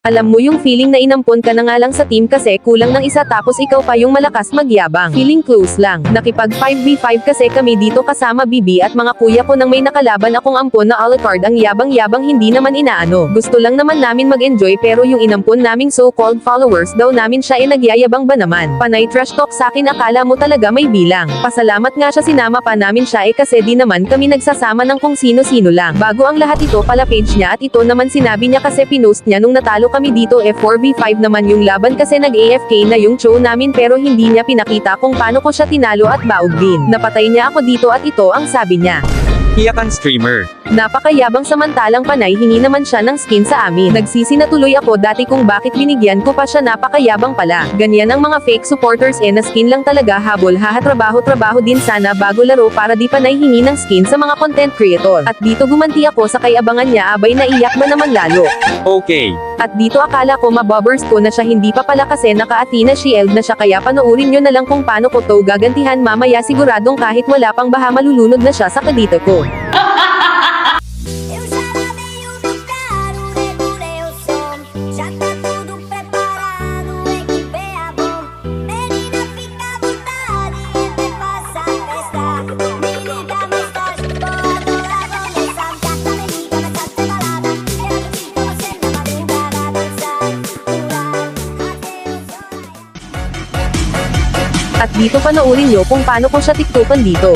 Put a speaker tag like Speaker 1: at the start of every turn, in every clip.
Speaker 1: Alam mo yung feeling na inampon ka na nga lang sa team kasi kulang ng isa tapos ikaw pa yung malakas magyabang. Feeling close lang. Nakipag 5v5 kasi kami dito kasama Bibi at mga kuya ko nang may nakalaban akong ampon na Alucard ang yabang-yabang hindi naman inaano. Gusto lang naman namin mag-enjoy pero yung inampon naming so-called followers daw namin siya ay nagyayabang ba naman. Panay trash talk sa akin akala mo talaga may bilang. Pasalamat nga siya sinama pa namin siya kasi di naman kami nagsasama ng kung sino-sino lang. Bago ang lahat ito pala page niya at ito naman sinabi niya kasi pinost niya nung natalo kami dito 4v5 naman yung laban kasi nag-AFK na yung show namin pero hindi niya pinakita kung paano ko siya tinalo at baog din. Napatay niya ako dito at ito ang sabi niya.
Speaker 2: Hiyakan streamer.
Speaker 1: Napakayabang samantalang panay hingi naman siya ng skin sa amin. Nagsisi na tuloy ako dati kung bakit binigyan ko pa siya napakayabang pala. Ganyan ang mga fake supporters na skin lang talaga habol trabaho din sana bago laro para di panay hingi ng skin sa mga content creator. At dito gumanti ako sa kay abangan niya abay naiyak ba naman lalo.
Speaker 2: Okay.
Speaker 1: At dito akala ko mabobbers ko na siya hindi pa pala kasi naka-Athena shield na siya kaya panoorin nyo na lang kung paano ko to gagantihan mamaya siguradong kahit wala pang baha malulunod na siya sa kadito ko.
Speaker 3: Eu já lavei o meu carro, regulei o som. Já tá tudo preparado, equipei a bom. Menina, fica à vontade, até passa a festa. Me liga mais tarde, vou adorar, vou dançar. Já tá me liga, mas tá sem balada. Quero ir com você na madrugada, dançar, pular, até o sol raiar.
Speaker 1: At dito panoorin nyo kung paano ko siya tiktokan dito.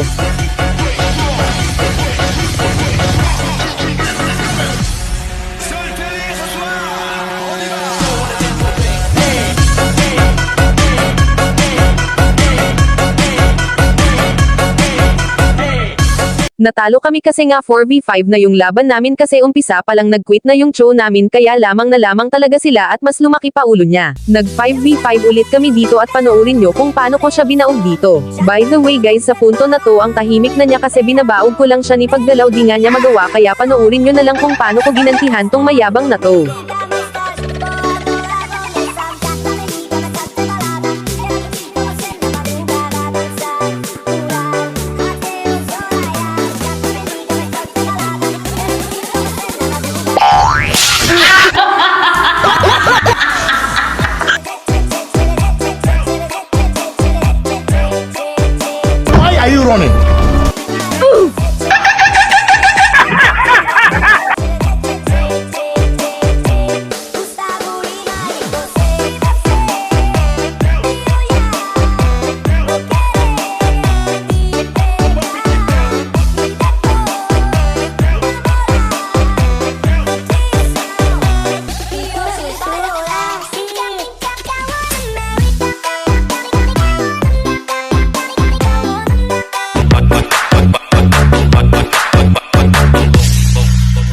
Speaker 1: Natalo kami kasi nga 4v5 na yung laban namin kasi umpisa pa lang nag-quit na yung show namin kaya lamang na lamang talaga sila at mas lumaki pa ulo niya. Nag 5v5 ulit kami dito at panoorin nyo kung paano ko siya binaog dito. By the way guys sa punto na to ang tahimik na niya kasi binabaog ko lang siya ni pagdalaw di nga niya magawa kaya panoorin nyo na lang kung paano ko ginantihan tong mayabang na to.
Speaker 4: Why are you running?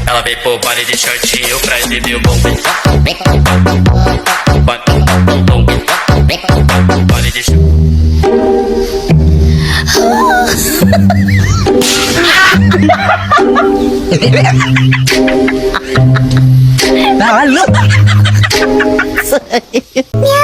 Speaker 5: Ela veio pro baile de shortinho pra exibir o bom. Baile de
Speaker 4: Nah, look.
Speaker 3: Meow.